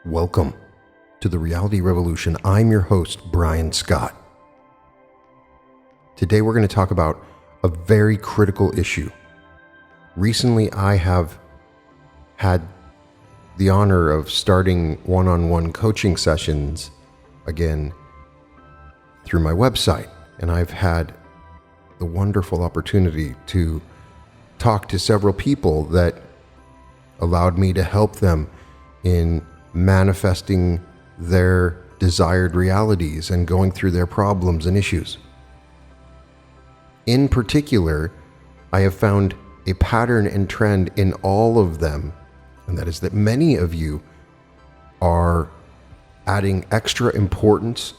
Welcome to the Reality Revolution. I'm your host, Brian Scott. Today we're going to talk about a very critical issue. Recently, I have had the honor of starting one-on-one coaching sessions again through my website, and I've had the wonderful opportunity to talk to several people that allowed me to help them in manifesting their desired realities and going through their problems and issues. In particular, I have found a pattern and trend in all of them, and that is that many of you are adding extra importance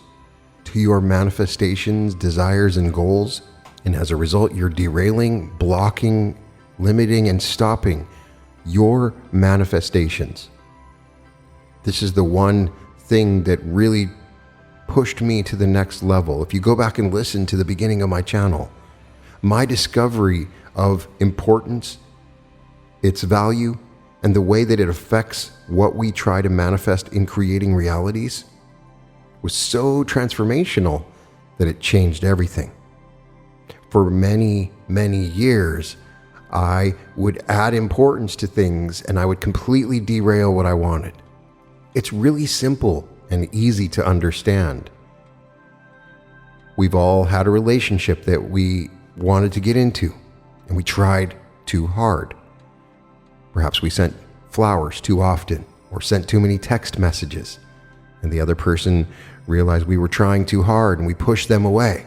to your manifestations, desires, and goals, and as a result, you're derailing, blocking, limiting, and stopping your manifestations. This is the one thing that really pushed me to the next level. If you go back and listen to the beginning of my channel, my discovery of importance, its value, and the way that it affects what we try to manifest in creating realities was so transformational that it changed everything. For many, many years, I would add importance to things and I would completely derail what I wanted. It's really simple and easy to understand. We've all had a relationship that we wanted to get into, and we tried too hard. Perhaps we sent flowers too often, or sent too many text messages, and the other person realized we were trying too hard and we pushed them away.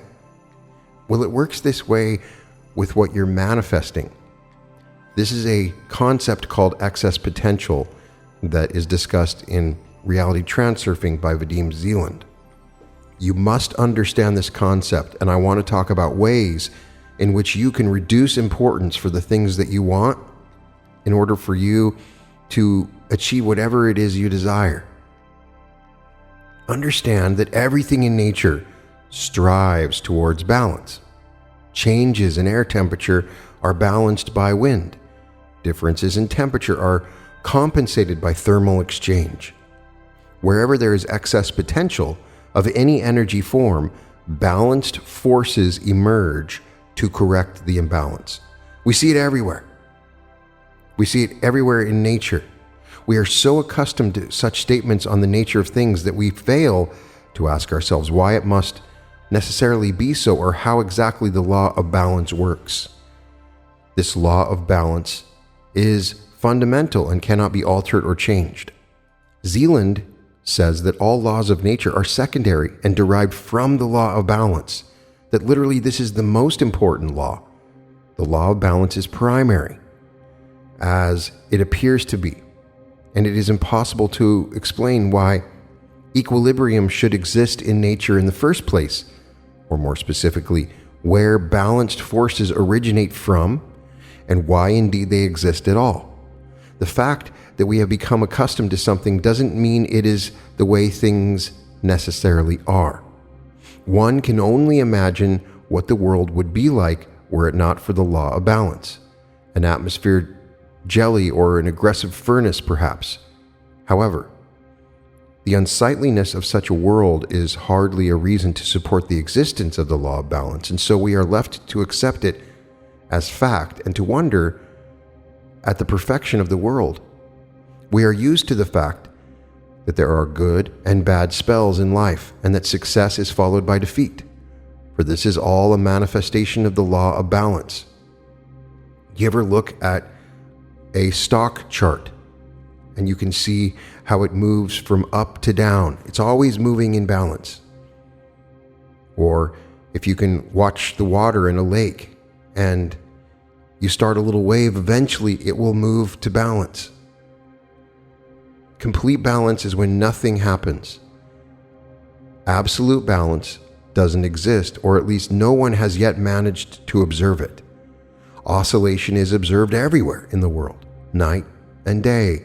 Well, it works this way with what you're manifesting. This is a concept called excess potential that is discussed in Reality Transurfing by Vadim Zealand. You must understand this concept, and I want to talk about ways in which you can reduce importance for the things that you want in order for you to achieve whatever it is you desire. Understand that everything in nature strives towards balance. Changes in air temperature are balanced by wind. Differences in temperature are compensated by thermal exchange. Wherever there is excess potential of any energy form, balanced forces emerge to correct the imbalance. We see it everywhere. We see it everywhere in nature. We are so accustomed to such statements on the nature of things that we fail to ask ourselves why it must necessarily be so, or how exactly the law of balance works. This law of balance is fundamental and cannot be altered or changed. Zealand says that all laws of nature are secondary and derived from the law of balance, that literally this is the most important law. The law of balance is primary, as it appears to be, and it is impossible to explain why equilibrium should exist in nature in the first place, or more specifically, where balanced forces originate from and why indeed they exist at all. The fact that we have become accustomed to something doesn't mean it is the way things necessarily are. One can only imagine what the world would be like were it not for the law of balance. An atmosphere jelly or an aggressive furnace, perhaps. However, the unsightliness of such a world is hardly a reason to support the existence of the law of balance, and so we are left to accept it as fact and to wonder at the perfection of the world. We are used to the fact that there are good and bad spells in life, and that success is followed by defeat, for this is all a manifestation of the law of balance. You ever look at a stock chart and you can see how it moves from up to down? It's always moving in balance. Or if you can watch the water in a lake and you start a little wave, eventually it will move to balance. Complete balance is when nothing happens. Absolute balance doesn't exist, or at least no one has yet managed to observe it. Oscillation is observed everywhere in the world, night and day,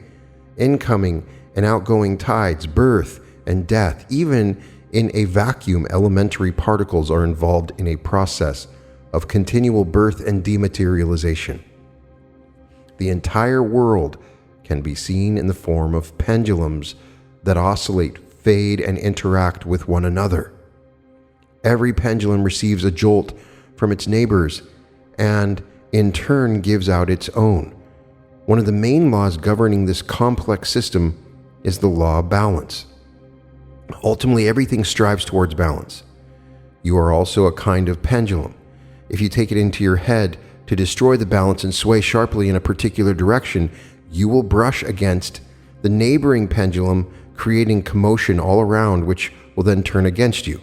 incoming and outgoing tides, birth and death. Even in a vacuum, elementary particles are involved in a process of continual birth and dematerialization. The entire world can be seen in the form of pendulums that oscillate, fade, and interact with one another. Every pendulum receives a jolt from its neighbors and in turn gives out its own. One of the main laws governing this complex system is the law of balance. Ultimately, everything strives towards balance. You are also a kind of pendulum. If you take it into your head to destroy the balance and sway sharply in a particular direction, you will brush against the neighboring pendulum, creating commotion all around, which will then turn against you.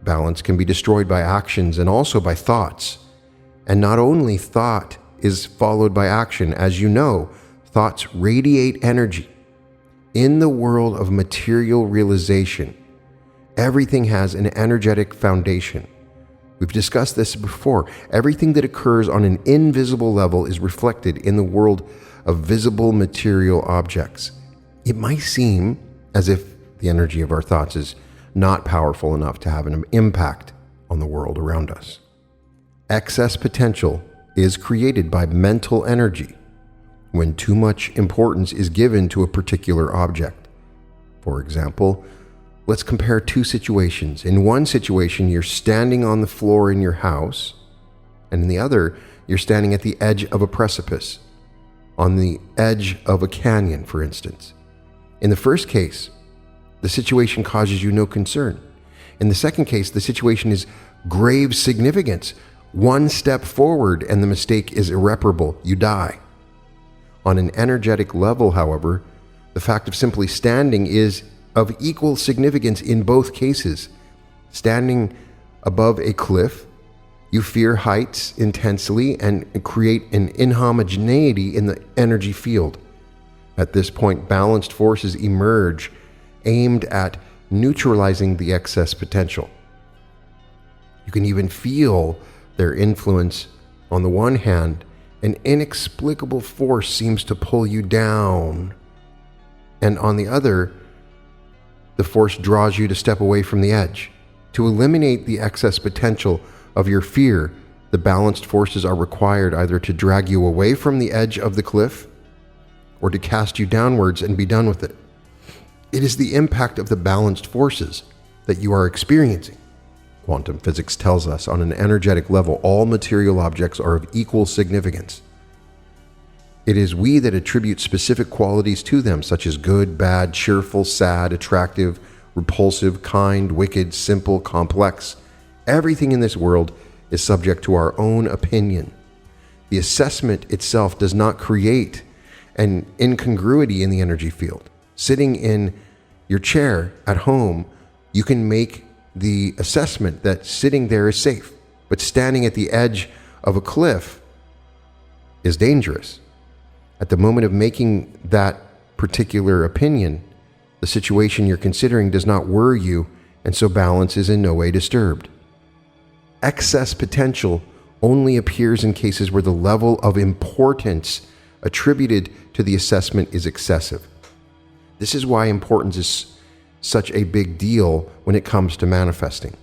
Balance can be destroyed by actions and also by thoughts. And not only thought is followed by action. As you know, thoughts radiate energy. In the world of material realization, everything has an energetic foundation. We've discussed this before. Everything that occurs on an invisible level is reflected in the world of visible material objects. It might seem as if the energy of our thoughts is not powerful enough to have an impact on the world around us. Excess potential is created by mental energy when too much importance is given to a particular object. For example, let's compare two situations. In one situation, you're standing on the floor in your house, and in the other, you're standing at the edge of a precipice, on the edge of a canyon, for instance. In the first case, the situation causes you no concern. In the second case, the situation is grave significance. One step forward and the mistake is irreparable. You die. On an energetic level, however, the fact of simply standing is of equal significance in both cases. Standing above a cliff, you fear heights intensely and create an inhomogeneity in the energy field. At this point, balanced forces emerge, aimed at neutralizing the excess potential. You can even feel their influence. On the one hand, an inexplicable force seems to pull you down, and on the other, the force draws you to step away from the edge. To eliminate the excess potential of your fear, the balanced forces are required either to drag you away from the edge of the cliff or to cast you downwards and be done with it. It is the impact of the balanced forces that you are experiencing. Quantum physics tells us on an energetic level, all material objects are of equal significance. It is we that attribute specific qualities to them, such as good, bad, cheerful, sad, attractive, repulsive, kind, wicked, simple, complex. Everything in this world is subject to our own opinion. The assessment itself does not create an incongruity in the energy field. Sitting in your chair at home, you can make the assessment that sitting there is safe, but standing at the edge of a cliff is dangerous. At the moment of making that particular opinion, the situation you're considering does not worry you, and so balance is in no way disturbed. Excess potential only appears in cases where the level of importance attributed to the assessment is excessive. This is why importance is such a big deal when it comes to manifesting.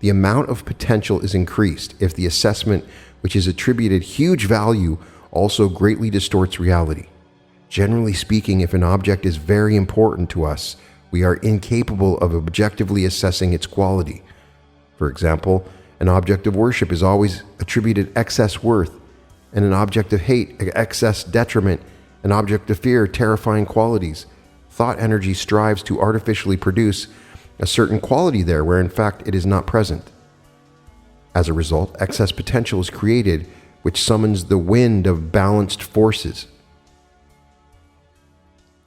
The amount of potential is increased if the assessment, which is attributed huge value, also greatly distorts reality. Generally speaking, if an object is very important to us, we are incapable of objectively assessing its quality. For example, an object of worship is always attributed excess worth, and an object of hate, excess detriment, an object of fear, terrifying qualities. Thought energy strives to artificially produce a certain quality there where in fact it is not present. As a result, excess potential is created, which summons the wind of balanced forces.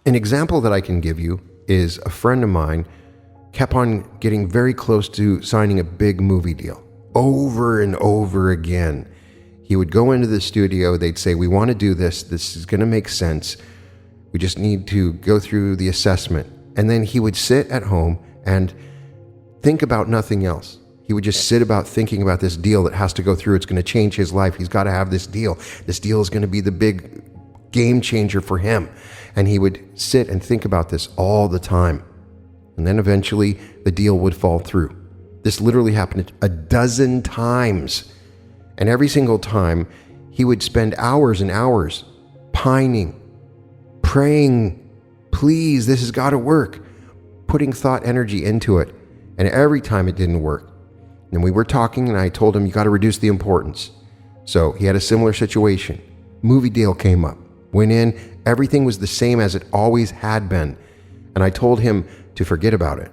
An example that I can give you is a friend of mine kept on getting very close to signing a big movie deal. Over and over again. He would go into the studio, they'd say, "We want to do this is going to make sense. We just need to go through the assessment." And then he would sit at home and think about nothing else. He would just sit about thinking about this deal that has to go through. It's going to change his life. He's got to have this deal. This deal is going to be the big game changer for him. And he would sit and think about this all the time. And then eventually the deal would fall through. This literally happened a dozen times. And every single time he would spend hours and hours pining, praying Please, this has got to work. Putting thought energy into it. And every time it didn't work. And we were talking and I told him, you got to reduce the importance. So he had a similar situation. Movie deal came up. Went in, everything was the same as it always had been. And I told him to forget about it.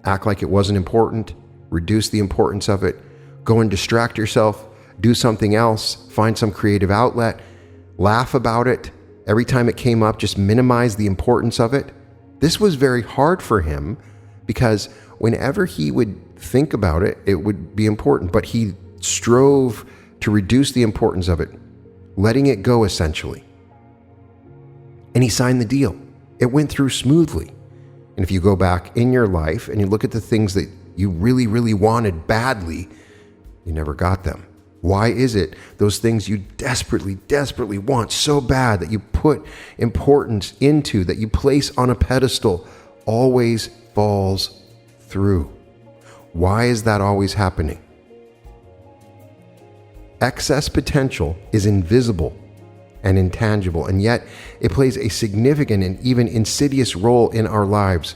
Act like it wasn't important. Reduce the importance of it. Go and distract yourself. Do something else. Find some creative outlet. Laugh about it. Every time it came up, just minimize the importance of it. This was very hard for him because whenever he would think about it, it would be important. But he strove to reduce the importance of it, letting it go essentially. And he signed the deal. It went through smoothly. And if you go back in your life and you look at the things that you really, really wanted badly, you never got them. Why is it those things you desperately, desperately want so bad that you put importance into, that you place on a pedestal, always falls through? Why is that always happening? Excess potential is invisible and intangible, and yet it plays a significant and even insidious role in our lives.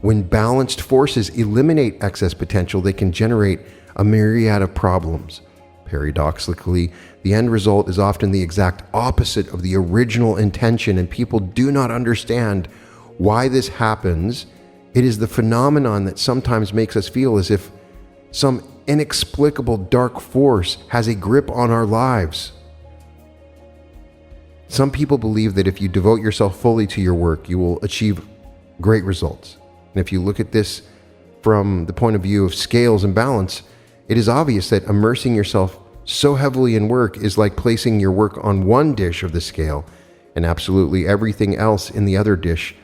When balanced forces eliminate excess potential, they can generate a myriad of problems. Paradoxically, the end result is often the exact opposite of the original intention, and people do not understand why this happens. It is the phenomenon that sometimes makes us feel as if some inexplicable dark force has a grip on our lives. Some people believe that if you devote yourself fully to your work, you will achieve great results. And if you look at this from the point of view of scales and balance, it is obvious that immersing yourself so heavily in work is like placing your work on one dish of the scale and absolutely everything else in the other dish.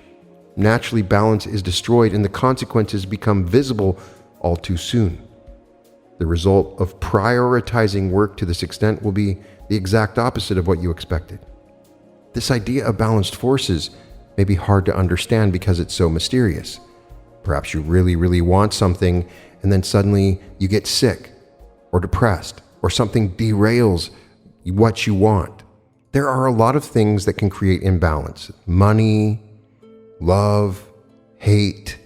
Naturally, balance is destroyed and the consequences become visible all too soon. The result of prioritizing work to this extent will be the exact opposite of what you expected. This idea of balanced forces may be hard to understand because it's so mysterious. Perhaps you really, really want something and then suddenly you get sick or depressed or something derails what you want. There are a lot of things that can create imbalance. Money, love, hate,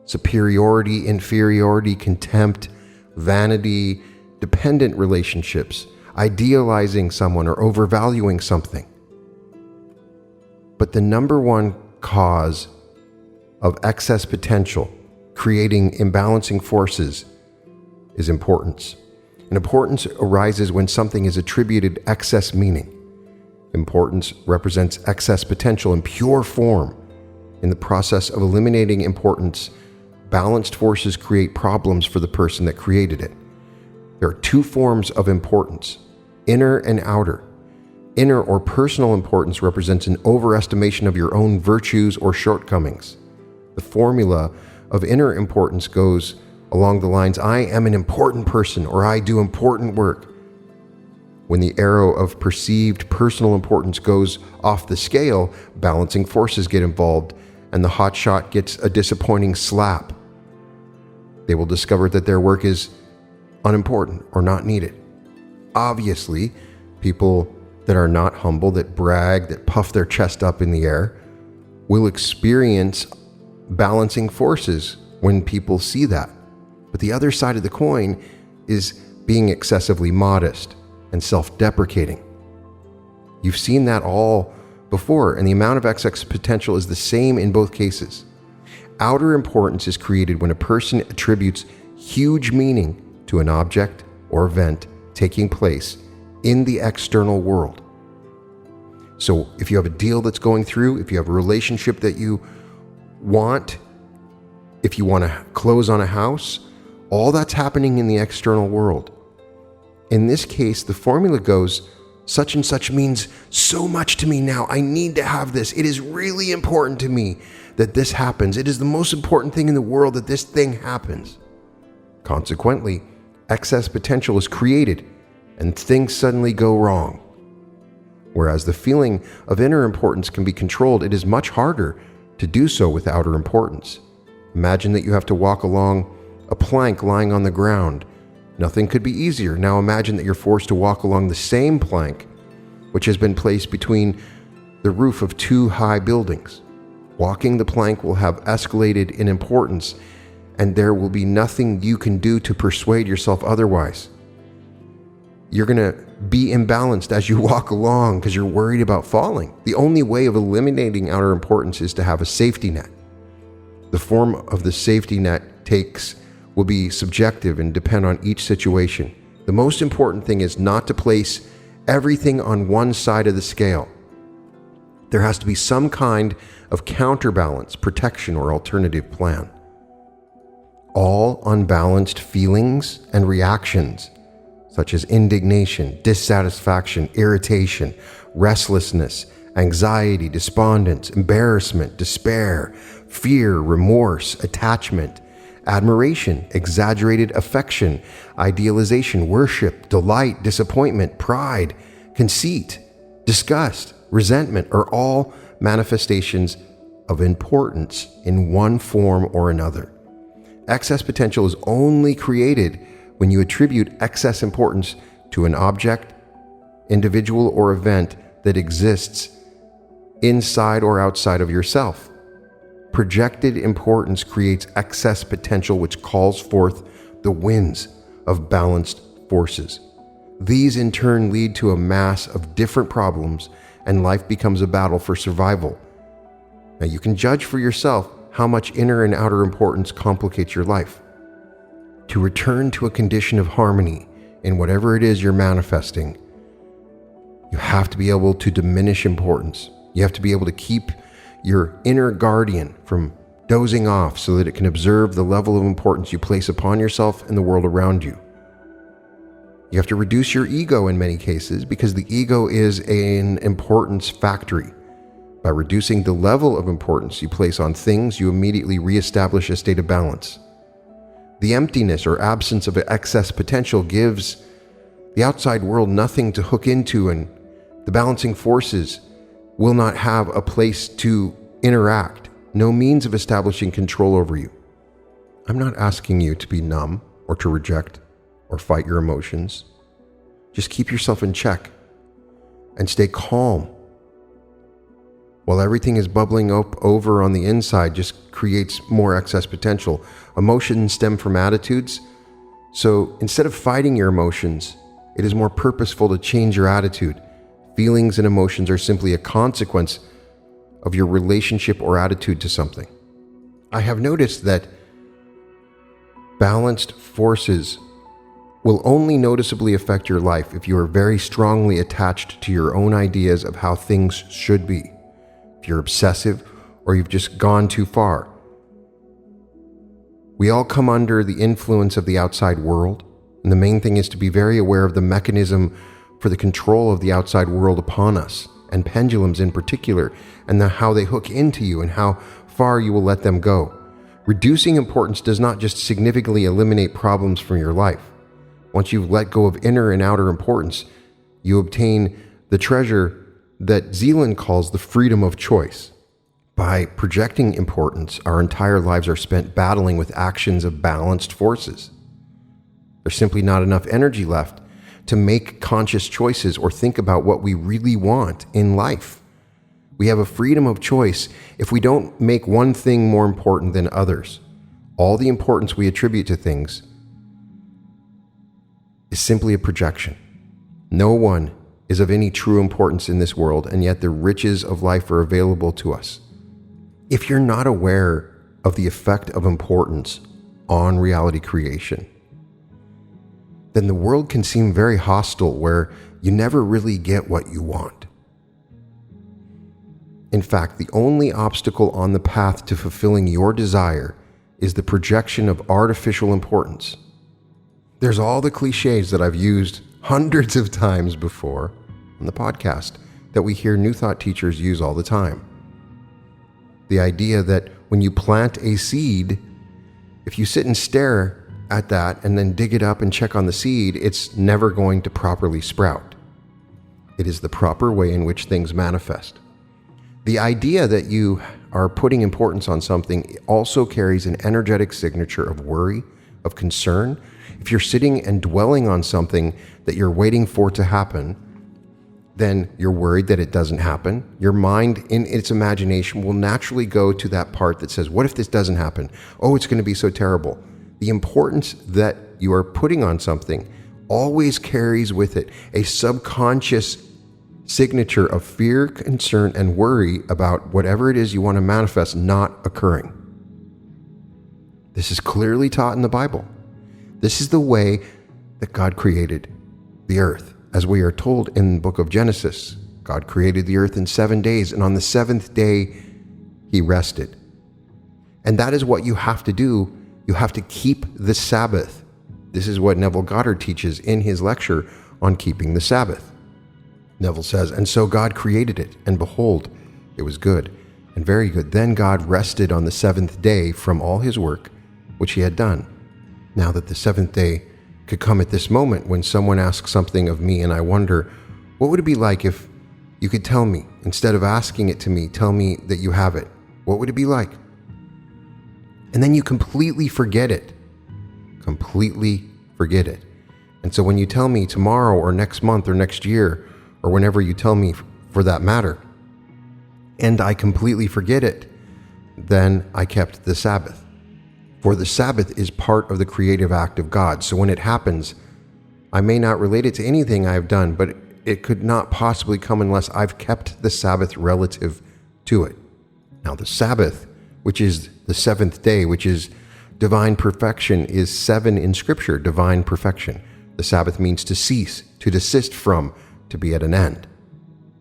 superiority, inferiority, contempt, vanity, dependent relationships, idealizing someone or overvaluing something. But the number one cause of excess potential creating imbalancing forces is importance. And importance arises when something is attributed excess meaning. Importance represents excess potential in pure form. In the process of eliminating importance, balanced forces create problems for the person that created it. There are two forms of importance, inner and outer. Inner or personal importance represents an overestimation of your own virtues or shortcomings. The formula of inner importance goes along the lines, I am an important person or I do important work. When the arrow of perceived personal importance goes off the scale, balancing forces get involved and the hotshot gets a disappointing slap. They will discover that their work is unimportant or not needed. Obviously, people that are not humble, that brag, that puff their chest up in the air, will experience balancing forces when people see that. But the other side of the coin is being excessively modest and self-deprecating. You've seen that all before, and the amount of excess potential is the same in both cases. Outer importance is created when a person attributes huge meaning to an object or event taking place in the external world. So if you have a deal that's going through, if you have a relationship that you want, if you want to close on a house, all that's happening in the external world. In this case, the formula goes, such and such means so much to me now. I need to have this. It is really important to me that this happens. It is the most important thing in the world that this thing happens. Consequently, excess potential is created and things suddenly go wrong. Whereas the feeling of inner importance can be controlled, it is much harder to do so with outer importance. Imagine that you have to walk along a plank lying on the ground. Nothing could be easier. Now imagine that you're forced to walk along the same plank, which has been placed between the roof of two high buildings. Walking the plank will have escalated in importance, and there will be nothing you can do to persuade yourself otherwise. You're going to be imbalanced as you walk along because you're worried about falling. The only way of eliminating outer importance is to have a safety net. The form of the safety net will be subjective and depend on each situation. The most important thing is not to place everything on one side of the scale. There has to be some kind of counterbalance, protection, or alternative plan. All unbalanced feelings and reactions, such as indignation, dissatisfaction, irritation, restlessness, anxiety, despondence, embarrassment, despair, fear, remorse, attachment, admiration, exaggerated affection, idealization, worship, delight, disappointment, pride, conceit, disgust, resentment are all manifestations of importance in one form or another. Excess potential is only created when you attribute excess importance to an object, individual, or event that exists inside or outside of yourself. Projected importance creates excess potential, which calls forth the winds of balanced forces. These in turn lead to a mass of different problems, and life becomes a battle for survival. Now you can judge for yourself how much inner and outer importance complicates your life. To return to a condition of harmony in whatever it is you're manifesting, you have to be able to diminish importance. You have to be able to keep your inner guardian from dozing off so that it can observe the level of importance you place upon yourself and the world around you. You have to reduce your ego in many cases because the ego is an importance factory. By reducing the level of importance you place on things, you immediately reestablish a state of balance. The emptiness or absence of excess potential gives the outside world nothing to hook into, and the balancing forces will not have a place to interact, no means of establishing control over you. I'm not asking you to be numb or to reject or fight your emotions. Just keep yourself in check and stay calm. While everything is bubbling up over on the inside, just creates more excess potential. Emotions stem from attitudes. So instead of fighting your emotions, it is more purposeful to change your attitude. Feelings and emotions are simply a consequence of your relationship or attitude to something. I have noticed that balanced forces will only noticeably affect your life if you are very strongly attached to your own ideas of how things should be. If you're obsessive or you've just gone too far. We all come under the influence of the outside world, and the main thing is to be very aware of the mechanism for the control of the outside world upon us, and pendulums in particular, and how they hook into you and how far you will let them go. Reducing importance does not just significantly eliminate problems from your life. Once you've let go of inner and outer importance, you obtain the treasure that Zealand calls the freedom of choice. By projecting importance, our entire lives are spent battling with actions of balanced forces. There's simply not enough energy left to make conscious choices or think about what we really want in life. We have a freedom of choice if we don't make one thing more important than others. All the importance we attribute to things is simply a projection. No one is of any true importance in this world, and yet the riches of life are available to us. If you're not aware of the effect of importance on reality creation, then the world can seem very hostile, where you never really get what you want. In fact, the only obstacle on the path to fulfilling your desire is the projection of artificial importance. There's all the cliches that I've used hundreds of times before on the podcast that we hear New Thought teachers use all the time. The idea that when you plant a seed, if you sit and stare at that and then dig it up and check on the seed, it's never going to properly sprout. It is the proper way in which things manifest. The idea that you are putting importance on something also carries an energetic signature of worry, of concern. If you're sitting and dwelling on something that you're waiting for to happen, then you're worried that it doesn't happen. Your mind, in its imagination, will naturally go to that part that says, what if this doesn't happen? Oh, it's going to be so terrible. The importance that you are putting on something always carries with it a subconscious signature of fear, concern, and worry about whatever it is you want to manifest not occurring. This is clearly taught in the Bible. This is the way that God created the earth. As we are told in the book of Genesis, God created the earth in 7 days, and on the seventh day, he rested. And that is what you have to do. You have to keep the Sabbath. This is what Neville Goddard teaches in his lecture on keeping the Sabbath. Neville says, "And so God created it, and behold, it was good, and very good. Then God rested on the seventh day from all his work, which he had done." Now that the seventh day could come at this moment when someone asks something of me and I wonder, what would it be like if you could tell me, instead of asking it to me, tell me that you have it? What would it be like? And then you completely forget it. Completely forget it. And so when you tell me tomorrow or next month or next year, or whenever you tell me for that matter, and I completely forget it, then I kept the Sabbath. For the Sabbath is part of the creative act of God. So when it happens, I may not relate it to anything I've done, but it could not possibly come unless I've kept the Sabbath relative to it. Now the Sabbath, which is the seventh day, which is divine perfection, is 7 in Scripture, divine perfection. The Sabbath means to cease, to desist from, to be at an end.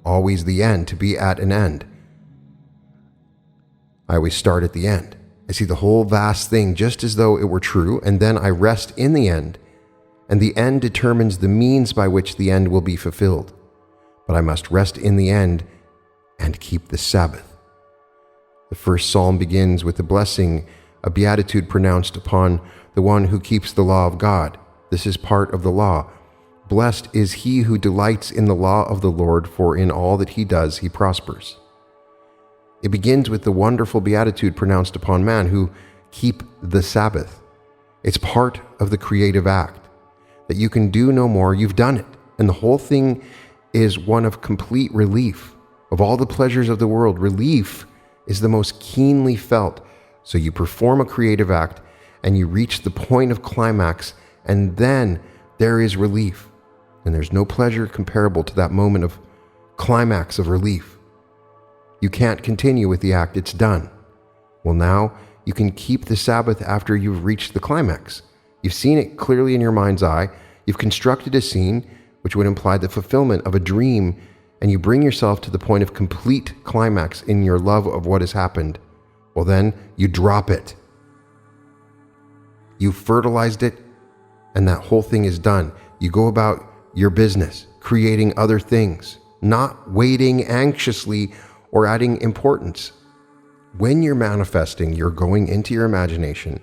Always the end, to be at an end. I always start at the end. I see the whole vast thing just as though it were true, and then I rest in the end, and the end determines the means by which the end will be fulfilled. But I must rest in the end and keep the Sabbath. The first psalm begins with the blessing, a beatitude pronounced upon the one who keeps the law of God. This is part of the law. Blessed is he who delights in the law of the Lord, for in all that he does he prospers. It begins with the wonderful beatitude pronounced upon man who keep the Sabbath. It's part of the creative act. That you can do no more, you've done it. And the whole thing is one of complete relief. Of all the pleasures of the world, relief is the most keenly felt. So you perform a creative act and you reach the point of climax, and then there is relief. And there's no pleasure comparable to that moment of climax of relief. You can't continue with the act, it's done. Well, now you can keep the Sabbath after you've reached the climax. You've seen it clearly in your mind's eye. You've constructed a scene, which would imply the fulfillment of a dream, and you bring yourself to the point of complete climax in your love of what has happened. Well, then you drop it. You fertilized it, and that whole thing is done. You go about your business, creating other things, not waiting anxiously or adding importance. When you're manifesting, you're going into your imagination.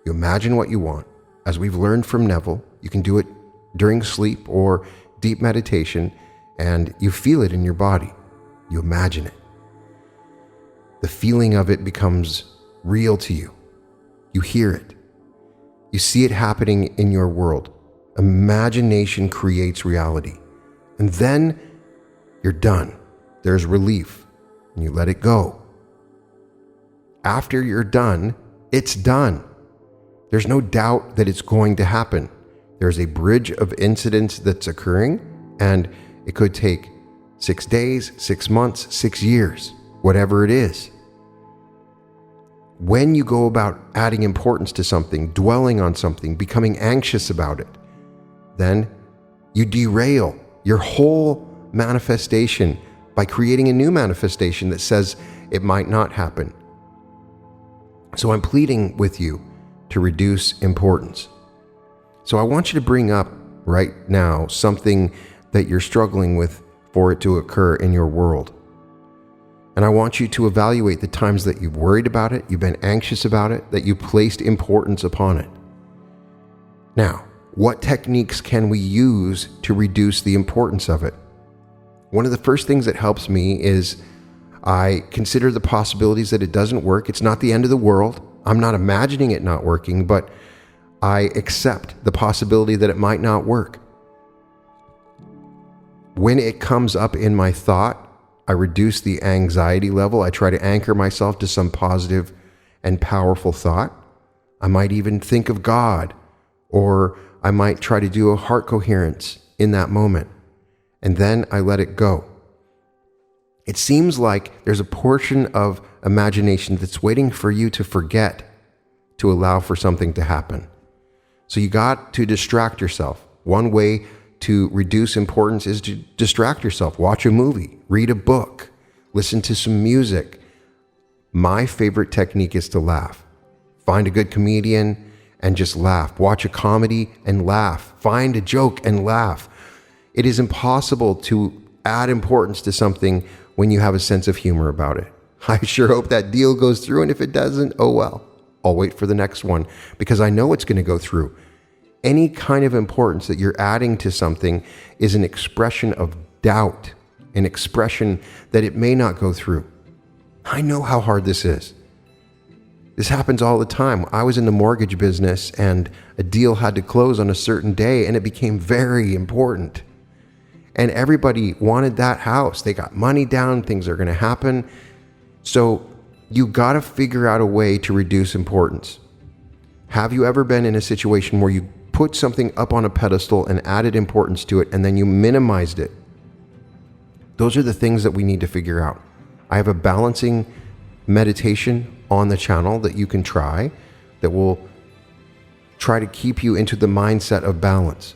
You imagine what you want. As we've learned from Neville, you can do it during sleep or deep meditation, and you feel it in your body. You imagine it. The feeling of it becomes real to you. You hear it. You see it happening in your world. Imagination creates reality. And then you're done. There's relief. And you let it go. After you're done, it's done. There's no doubt that it's going to happen. There's a bridge of incidents that's occurring, and it could take 6 days, 6 months, 6 years, whatever it is. When you go about adding importance to something, dwelling on something, becoming anxious about it, then you derail your whole manifestation by creating a new manifestation that says it might not happen. So I'm pleading with you to reduce importance. So I want you to bring up right now something that you're struggling with for it to occur in your world. And I want you to evaluate the times that you've worried about it, you've been anxious about it, that you placed importance upon it. Now, what techniques can we use to reduce the importance of it? One of the first things that helps me is I consider the possibilities that it doesn't work. It's not the end of the world. I'm not imagining it not working, but I accept the possibility that it might not work. When it comes up in my thought, I reduce the anxiety level. I try to anchor myself to some positive and powerful thought. I might even think of God, or I might try to do a heart coherence in that moment. And then I let it go. It seems like there's a portion of imagination that's waiting for you to forget to allow for something to happen. So you got to distract yourself. One way to reduce importance is to distract yourself. Watch a movie, read a book, listen to some music. My favorite technique is to laugh. Find a good comedian and just laugh. Watch a comedy and laugh. Find a joke and laugh. It is impossible to add importance to something when you have a sense of humor about it. I sure hope that deal goes through, and if it doesn't, oh well. I'll wait for the next one because I know it's going to go through. Any kind of importance that you're adding to something is an expression of doubt, an expression that it may not go through. I know how hard this is. This happens all the time. I was in the mortgage business and a deal had to close on a certain day and it became very important. And everybody wanted that house. They got money down, things are going to happen. So you got to figure out a way to reduce importance. Have you ever been in a situation where you put something up on a pedestal and added importance to it and then you minimized it? Those are the things that we need to figure out. I have a balancing meditation on the channel that you can try that will try to keep you into the mindset of balance.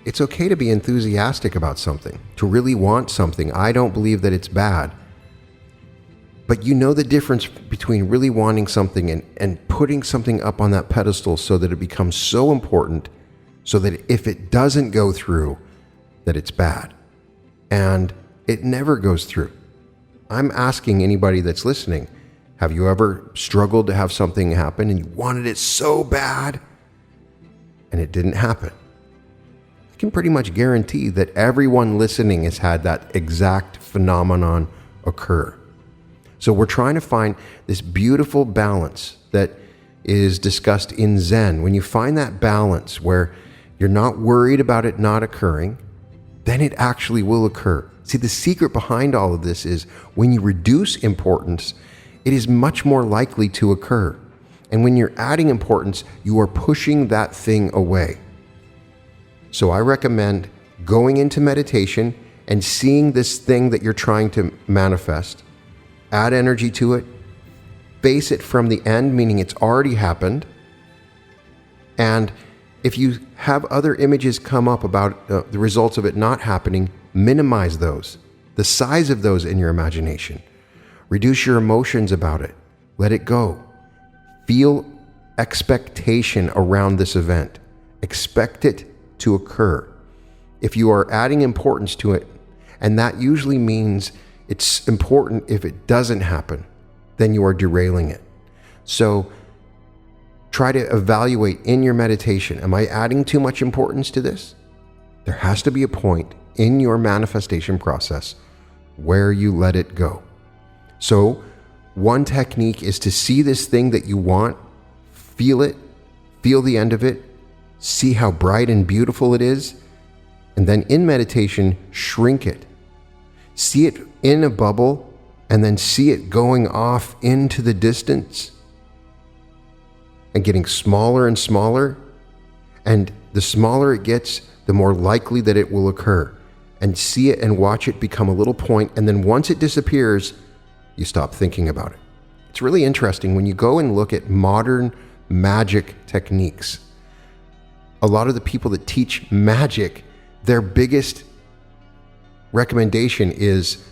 It's okay to be enthusiastic about something, to really want something. I don't believe that it's bad. But you know the difference between really wanting something and putting something up on that pedestal so that it becomes so important, so that if it doesn't go through, that it's bad. And it never goes through. I'm asking anybody that's listening, have you ever struggled to have something happen and you wanted it so bad and it didn't happen? I can pretty much guarantee that everyone listening has had that exact phenomenon occur. So we're trying to find this beautiful balance that is discussed in Zen. When you find that balance where you're not worried about it not occurring, then it actually will occur. See, the secret behind all of this is when you reduce importance, it is much more likely to occur. And when you're adding importance, you are pushing that thing away. So I recommend going into meditation and seeing this thing that you're trying to manifest. Add energy to it, face it from the end, meaning it's already happened. And if you have other images come up about the results of it not happening, minimize those, the size of those in your imagination. Reduce your emotions about it. Let it go. Feel expectation around this event. Expect it to occur. If you are adding importance to it, and that usually means it's important if it doesn't happen, then you are derailing it. So try to evaluate in your meditation, am I adding too much importance to this? There has to be a point in your manifestation process where you let it go. So one technique is to see this thing that you want, feel it, feel the end of it, see how bright and beautiful it is, and then in meditation, shrink it. See it in a bubble, and then see it going off into the distance and getting smaller and smaller. And the smaller it gets, the more likely that it will occur. And see it and watch it become a little point, and then once it disappears, you stop thinking about it. It's really interesting when you go and look at modern magic techniques. A lot of the people that teach magic, their biggest recommendation is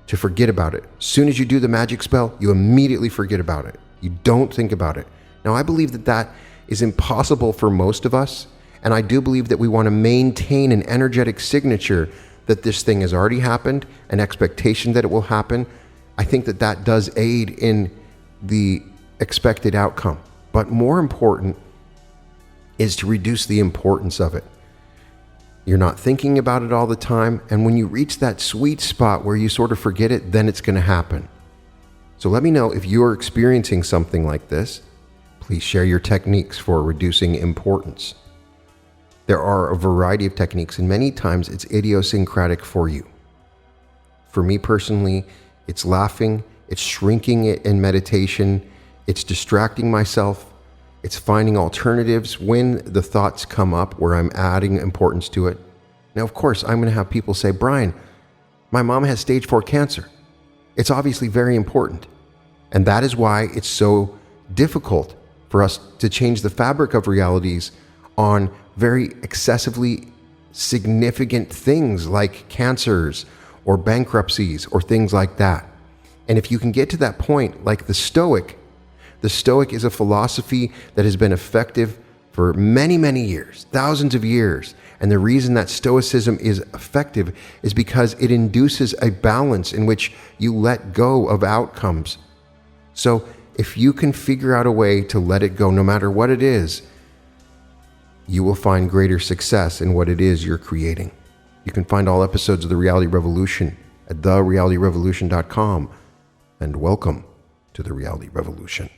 to forget about it. As soon as you do the magic spell, you immediately forget about it. You don't think about it. Now, I believe that that is impossible for most of us, and I do believe that we want to maintain an energetic signature that this thing has already happened, an expectation that it will happen. I think that that does aid in the expected outcome. But more important is to reduce the importance of it. You're not thinking about it all the time, and when you reach that sweet spot where you sort of forget it, then it's going to happen. So let me know if you're experiencing something like this. Please share your techniques for reducing importance. There are a variety of techniques, and many times it's idiosyncratic for you. For me personally, it's laughing, it's shrinking it in meditation, it's distracting myself, it's finding alternatives when the thoughts come up where I'm adding importance to it. Now, of course, I'm going to have people say, Brian, my mom has stage 4 cancer. It's obviously very important. And that is why it's so difficult for us to change the fabric of realities on very excessively significant things like cancers or bankruptcies or things like that. And if you can get to that point, like the Stoic is a philosophy that has been effective for many, many years, thousands of years. And the reason that Stoicism is effective is because it induces a balance in which you let go of outcomes. So if you can figure out a way to let it go, no matter what it is, you will find greater success in what it is you're creating. You can find all episodes of The Reality Revolution at therealityrevolution.com. And welcome to The Reality Revolution.